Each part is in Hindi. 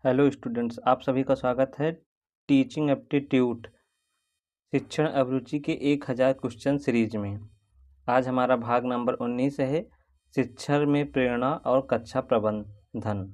हेलो स्टूडेंट्स, आप सभी का स्वागत है टीचिंग एप्टीट्यूड शिक्षण अभिरुचि के 1000 क्वेश्चन सीरीज में। आज हमारा भाग नंबर 19 है, शिक्षण में प्रेरणा और कक्षा प्रबंधन।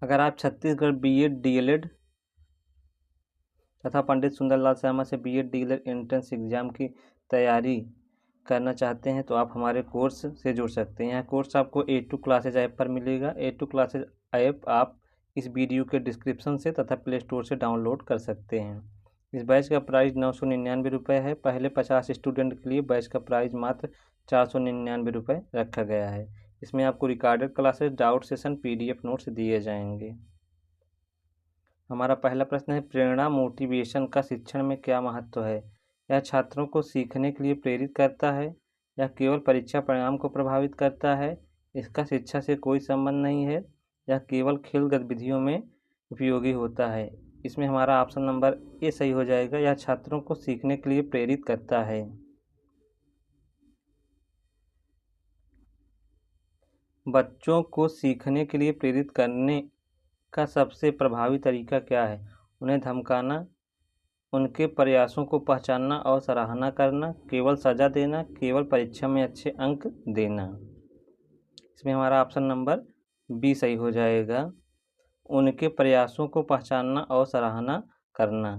अगर आप छत्तीसगढ़ बीएड डीएलएड तथा पंडित सुंदरलाल शर्मा से बीएड डीएलएड एंट्रेंस एग्जाम की तैयारी करना चाहते हैं तो आप हमारे कोर्स से जुड़ सकते हैं। यह कोर्स आपको A2 क्लासेज ऐप पर मिलेगा। A2 क्लासेज ऐप आप इस वीडियो के डिस्क्रिप्शन से तथा प्ले स्टोर से डाउनलोड कर सकते हैं। इस बैच का प्राइस 999 रुपये है। पहले 50 स्टूडेंट के लिए बैच का प्राइस मात्र 499 रुपये रखा गया है। इसमें आपको recorded classes, doubt session, PDF notes दिए जाएंगे। हमारा पहला प्रश्न है, प्रेरणा मोटिवेशन का शिक्षण में क्या महत्व है? यह छात्रों को सीखने के लिए प्रेरित करता है या केवल परीक्षा परिणाम को प्रभावित करता है? इसका शिक्षा से कोई संबंध नहीं है या केवल खेल गतिविधियों में उपयोगी होता है? इसमें हमारा ऑप्शन नंबर ए सही हो जाएगा। यह छात्रों को सीखने के लिए प्रेरित करता है। बच्चों को सीखने के लिए प्रेरित करने का सबसे प्रभावी तरीका क्या है? उन्हें धमकाना, उनके प्रयासों को पहचानना और सराहना करना, केवल सजा देना, केवल परीक्षा में अच्छे अंक देना। इसमें हमारा ऑप्शन नंबर बी सही हो जाएगा। उनके प्रयासों को पहचानना और सराहना करना।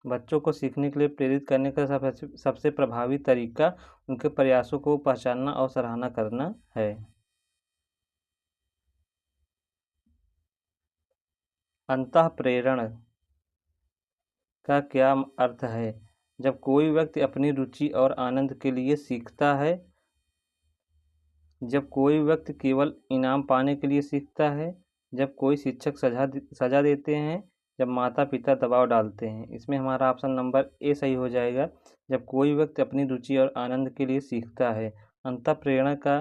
बच्चों को सीखने के लिए प्रेरित करने का सबसे प्रभावी तरीका उनके प्रयासों को पहचानना और सराहना करना है। अंतःप्रेरण का क्या अर्थ है? जब कोई व्यक्ति अपनी रुचि और आनंद के लिए सीखता है, जब कोई व्यक्ति केवल इनाम पाने के लिए सीखता है, जब कोई शिक्षक सजा देते हैं, जब माता पिता दबाव डालते हैं। इसमें हमारा ऑप्शन नंबर ए सही हो जाएगा। जब कोई व्यक्ति अपनी रुचि और आनंद के लिए सीखता है। अंतःप्रेरणा का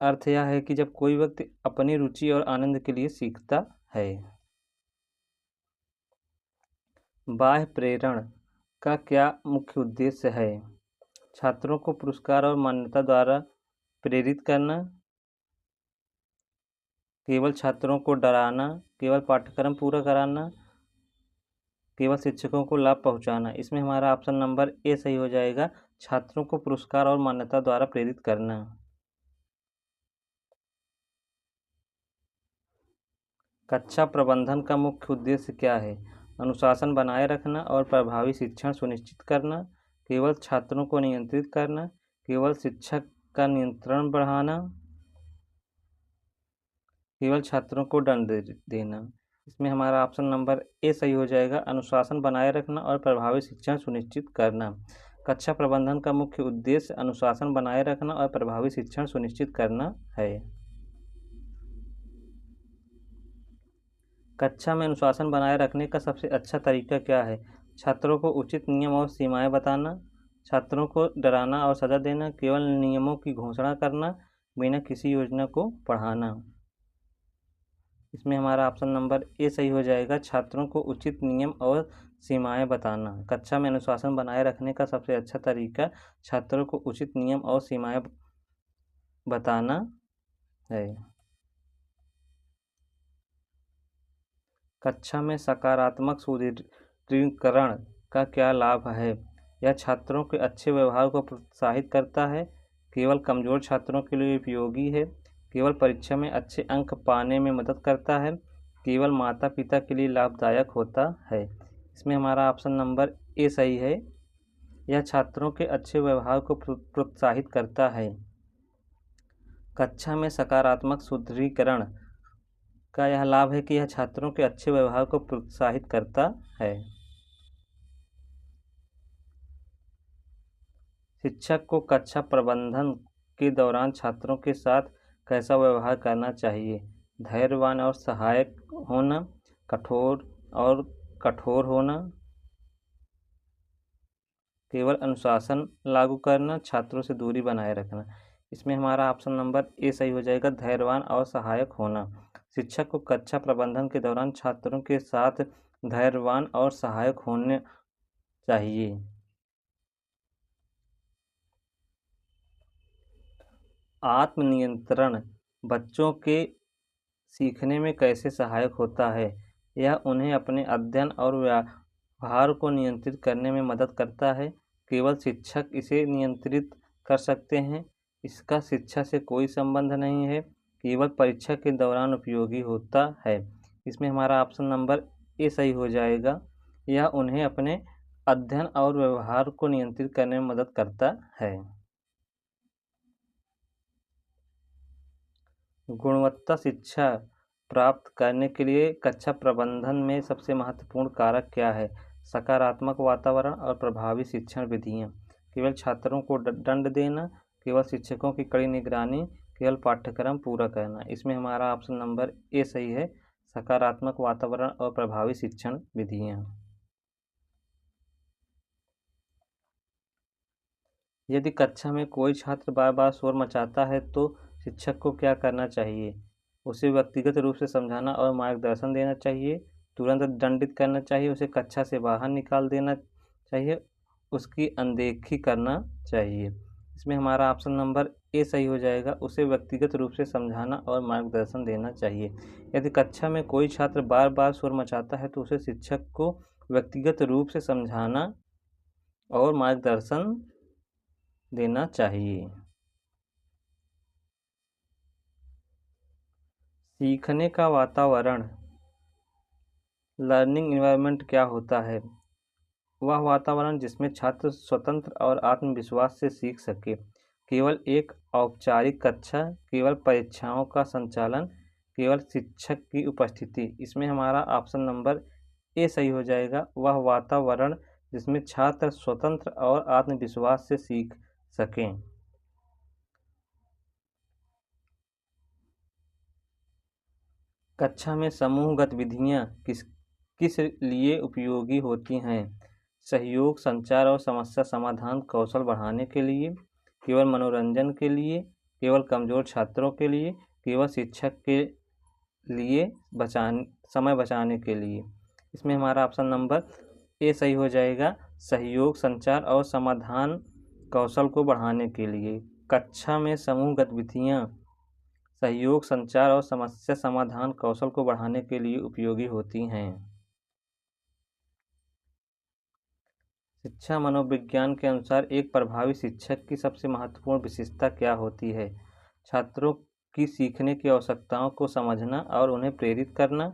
अर्थ यह है कि जब कोई व्यक्ति अपनी रुचि और आनंद के लिए सीखता है। बाह्य प्रेरण का क्या मुख्य उद्देश्य है? छात्रों को पुरस्कार और मान्यता द्वारा प्रेरित करना, केवल छात्रों को डराना, केवल पाठ्यक्रम पूरा कराना, केवल शिक्षकों को लाभ पहुंचाना। इसमें हमारा ऑप्शन नंबर ए सही हो जाएगा। छात्रों को पुरस्कार और मान्यता द्वारा प्रेरित करना। कक्षा प्रबंधन का मुख्य उद्देश्य क्या है? अनुशासन बनाए रखना और प्रभावी शिक्षण सुनिश्चित करना, केवल छात्रों को नियंत्रित करना, केवल शिक्षक का नियंत्रण बढ़ाना, केवल छात्रों को दंड देना। इसमें हमारा ऑप्शन नंबर ए सही हो जाएगा। अनुशासन बनाए रखना और प्रभावी शिक्षण सुनिश्चित करना। कक्षा प्रबंधन का मुख्य उद्देश्य अनुशासन बनाए रखना और प्रभावी शिक्षण सुनिश्चित करना है। कक्षा में अनुशासन बनाए रखने का सबसे अच्छा तरीका क्या है? छात्रों को उचित नियम और सीमाएं बताना, छात्रों को डराना और सजा देना, केवल नियमों की घोषणा करना, बिना किसी योजना को पढ़ाना। इसमें हमारा ऑप्शन नंबर ए सही हो जाएगा। छात्रों को उचित नियम और सीमाएं बताना। कक्षा में अनुशासन बनाए रखने का सबसे अच्छा तरीका छात्रों को उचित नियम और सीमाएं बताना है। कक्षा में सकारात्मक सुदृढ़ीकरण का क्या लाभ है? यह छात्रों के अच्छे व्यवहार को प्रोत्साहित करता है, केवल कमज़ोर छात्रों के लिए उपयोगी है, केवल परीक्षा में अच्छे अंक पाने में मदद करता है, केवल माता पिता के लिए लाभदायक होता है। इसमें हमारा ऑप्शन नंबर ए सही है। यह छात्रों के अच्छे व्यवहार को प्रोत्साहित करता है। कक्षा में सकारात्मक सुदृढ़ीकरण का यह लाभ है कि यह छात्रों के अच्छे व्यवहार को प्रोत्साहित करता है। शिक्षक को कक्षा प्रबंधन के दौरान छात्रों के साथ कैसा व्यवहार करना चाहिए? धैर्यवान और सहायक होना, कठोर होना, केवल अनुशासन लागू करना, छात्रों से दूरी बनाए रखना। इसमें हमारा ऑप्शन नंबर ए सही हो जाएगा। धैर्यवान और सहायक होना। शिक्षक को कक्षा प्रबंधन के दौरान छात्रों के साथ धैर्यवान और सहायक होने चाहिए। आत्मनियंत्रण बच्चों के सीखने में कैसे सहायक होता है? यह उन्हें अपने अध्ययन और व्यवहार को नियंत्रित करने में मदद करता है। केवल शिक्षक इसे नियंत्रित कर सकते हैं। इसका शिक्षा से कोई संबंध नहीं है, केवल परीक्षा के दौरान उपयोगी होता है। इसमें हमारा ऑप्शन नंबर ए सही हो जाएगा। यह उन्हें अपने अध्ययन और व्यवहार को नियंत्रित करने में मदद करता है। गुणवत्ता शिक्षा प्राप्त करने के लिए कक्षा प्रबंधन में सबसे महत्वपूर्ण कारक क्या है? सकारात्मक वातावरण और प्रभावी शिक्षण विधियाँ, केवल छात्रों को दंड देना, केवल शिक्षकों की कड़ी निगरानी, केवल पाठ्यक्रम पूरा करना। इसमें हमारा ऑप्शन नंबर ए सही है, सकारात्मक वातावरण और प्रभावी शिक्षण विधियाँ। यदि कक्षा में कोई छात्र बार बार शोर मचाता है तो शिक्षक को क्या करना चाहिए? उसे व्यक्तिगत रूप से समझाना और मार्गदर्शन देना चाहिए, तुरंत दंडित करना चाहिए, उसे कक्षा से बाहर निकाल देना चाहिए, उसकी अनदेखी करना चाहिए। इसमें हमारा ऑप्शन नंबर ए सही हो जाएगा, उसे व्यक्तिगत रूप से समझाना और मार्गदर्शन देना चाहिए। यदि कक्षा में कोई छात्र बार बार शोर मचाता है तो उसे शिक्षक को व्यक्तिगत रूप से समझाना और मार्गदर्शन देना चाहिए। सीखने का वातावरण लर्निंग इन्वायरमेंट क्या होता है? वह वातावरण जिसमें छात्र स्वतंत्र और आत्मविश्वास से सीख सके। केवल एक औपचारिक कक्षा, केवल परीक्षाओं का संचालन, केवल शिक्षक की उपस्थिति। इसमें हमारा ऑप्शन नंबर ए सही हो जाएगा, वह वातावरण जिसमें छात्र स्वतंत्र और आत्मविश्वास से सीख सकें। कक्षा में समूह गतिविधियाँ किस किस लिए उपयोगी होती हैं? सहयोग, संचार और समस्या समाधान कौशल बढ़ाने के लिए, केवल मनोरंजन के लिए, केवल कमज़ोर छात्रों के लिए, केवल शिक्षक के लिए समय बचाने के लिए। इसमें हमारा ऑप्शन नंबर ए सही हो जाएगा, सहयोग, संचार और समाधान कौशल को बढ़ाने के लिए। कक्षा में समूह गतिविधियाँ सहयोग, संचार और समस्या समाधान कौशल को बढ़ाने के लिए उपयोगी होती हैं। शिक्षा मनोविज्ञान के अनुसार एक प्रभावी शिक्षक की सबसे महत्वपूर्ण विशेषता क्या होती है? छात्रों की सीखने की आवश्यकताओं को समझना और उन्हें प्रेरित करना,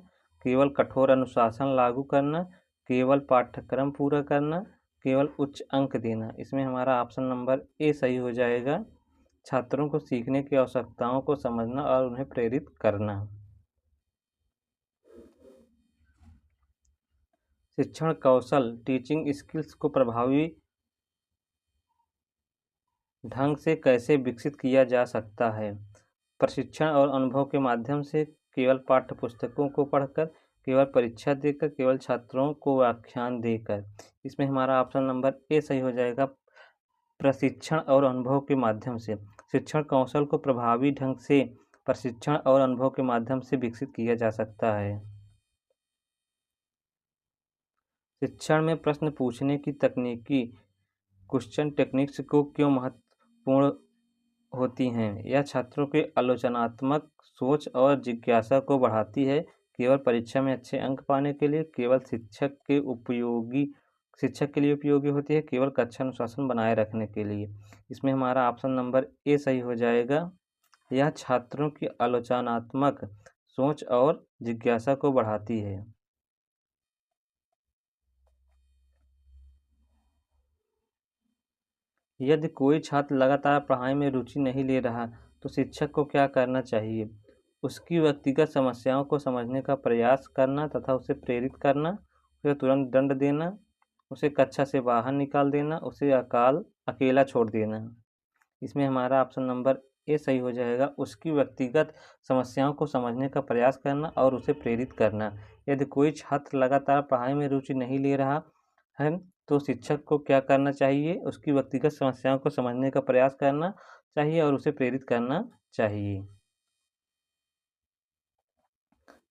केवल कठोर अनुशासन लागू करना, केवल पाठ्यक्रम पूरा करना, केवल उच्च अंक देना। इसमें हमारा ऑप्शन नंबर ए सही हो जाएगा, छात्रों को सीखने की आवश्यकताओं को समझना और उन्हें प्रेरित करना। शिक्षण कौशल टीचिंग स्किल्स को प्रभावी ढंग से कैसे विकसित किया जा सकता है? प्रशिक्षण और अनुभव के माध्यम से, केवल पाठ्यपुस्तकों को पढ़कर, केवल परीक्षा देकर, केवल छात्रों को व्याख्यान देकर। इसमें हमारा ऑप्शन नंबर ए सही हो जाएगा, प्रशिक्षण और अनुभव के माध्यम से। शिक्षण कौशल को प्रभावी ढंग से प्रशिक्षण और अनुभव के माध्यम से विकसित किया जा सकता है। शिक्षण में प्रश्न पूछने की तकनीकी क्वेश्चन टेक्निक्स को क्यों महत्वपूर्ण होती हैं? यह छात्रों के आलोचनात्मक सोच और जिज्ञासा को बढ़ाती है, केवल परीक्षा में अच्छे अंक पाने के लिए, केवल शिक्षक के लिए उपयोगी होती है, केवल कक्षा अनुशासन बनाए रखने के लिए। इसमें हमारा ऑप्शन नंबर ए सही हो जाएगा, यह छात्रों की आलोचनात्मक सोच और जिज्ञासा को बढ़ाती है। यदि कोई छात्र लगातार पढ़ाई में रुचि नहीं ले रहा तो शिक्षक को क्या करना चाहिए? उसकी व्यक्तिगत समस्याओं को समझने का प्रयास करना तथा उसे प्रेरित करना, उसे तुरंत दंड देना, उसे कक्षा से बाहर निकाल देना, उसे अकेला छोड़ देना। इसमें हमारा ऑप्शन नंबर ए सही हो जाएगा, उसकी व्यक्तिगत समस्याओं को समझने का प्रयास करना और उसे प्रेरित करना। यदि कोई छात्र लगातार पढ़ाई में रुचि नहीं ले रहा है तो शिक्षक को क्या करना चाहिए? उसकी व्यक्तिगत समस्याओं को समझने का प्रयास करना चाहिए और उसे प्रेरित करना चाहिए।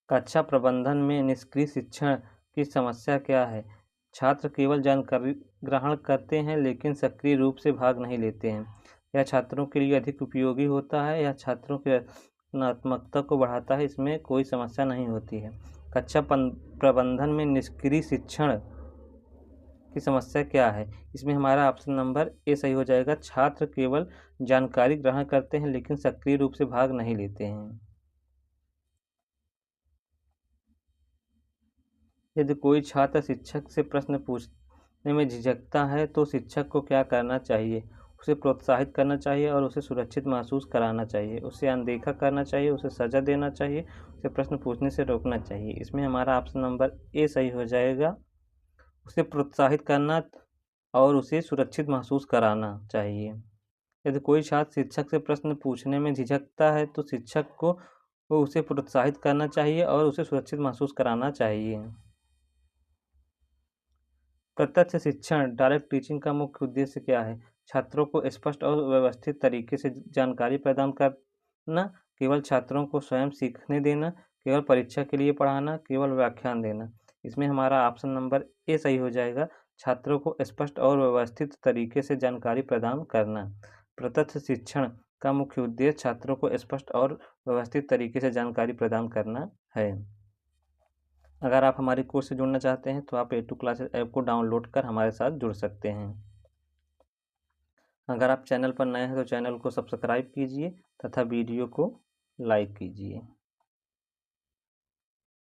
कक्षा प्रबंधन में निष्क्रिय शिक्षण की समस्या क्या है? छात्र केवल जानकारी ग्रहण करते हैं लेकिन सक्रिय रूप से भाग नहीं लेते हैं। यह छात्रों के लिए अधिक उपयोगी होता है, यह छात्रों की रचनात्मकता को बढ़ाता है, इसमें कोई समस्या नहीं होती है। कक्षा प्रबंधन में निष्क्रिय शिक्षण की समस्या क्या है? इसमें हमारा ऑप्शन नंबर ए सही हो जाएगा। छात्र केवल जानकारी ग्रहण करते हैं लेकिन सक्रिय रूप से भाग नहीं लेते हैं। यदि कोई छात्र शिक्षक से प्रश्न पूछने में झिझकता है तो शिक्षक को क्या करना चाहिए? उसे प्रोत्साहित करना चाहिए और उसे सुरक्षित महसूस कराना चाहिए, उसे अनदेखा करना चाहिए, उसे सज़ा देना चाहिए, उसे प्रश्न पूछने से रोकना चाहिए। इसमें हमारा ऑप्शन नंबर ए सही हो जाएगा। उसे प्रोत्साहित करना और उसे सुरक्षित महसूस कराना चाहिए। यदि कोई छात्र शिक्षक से प्रश्न पूछने में झिझकता है तो शिक्षक को उसे प्रोत्साहित करना चाहिए और उसे सुरक्षित महसूस कराना चाहिए। प्रत्यक्ष शिक्षण डायरेक्ट टीचिंग का मुख्य उद्देश्य क्या है? छात्रों को स्पष्ट और व्यवस्थित तरीके से जानकारी प्रदान करना, केवल छात्रों को स्वयं सीखने देना, केवल परीक्षा के लिए पढ़ाना, केवल व्याख्यान देना। इसमें हमारा ऑप्शन नंबर ए सही हो जाएगा। छात्रों को स्पष्ट और व्यवस्थित तरीके से जानकारी प्रदान करना। प्रत्यक्ष शिक्षण का मुख्य उद्देश्य छात्रों को स्पष्ट और व्यवस्थित तरीके से जानकारी प्रदान करना है। अगर आप हमारे कोर्स से जुड़ना चाहते हैं तो आप A2 क्लासेस ऐप को डाउनलोड कर हमारे साथ जुड़ सकते हैं। अगर आप चैनल पर नए हैं तो चैनल को सब्सक्राइब कीजिए तथा वीडियो को लाइक कीजिए।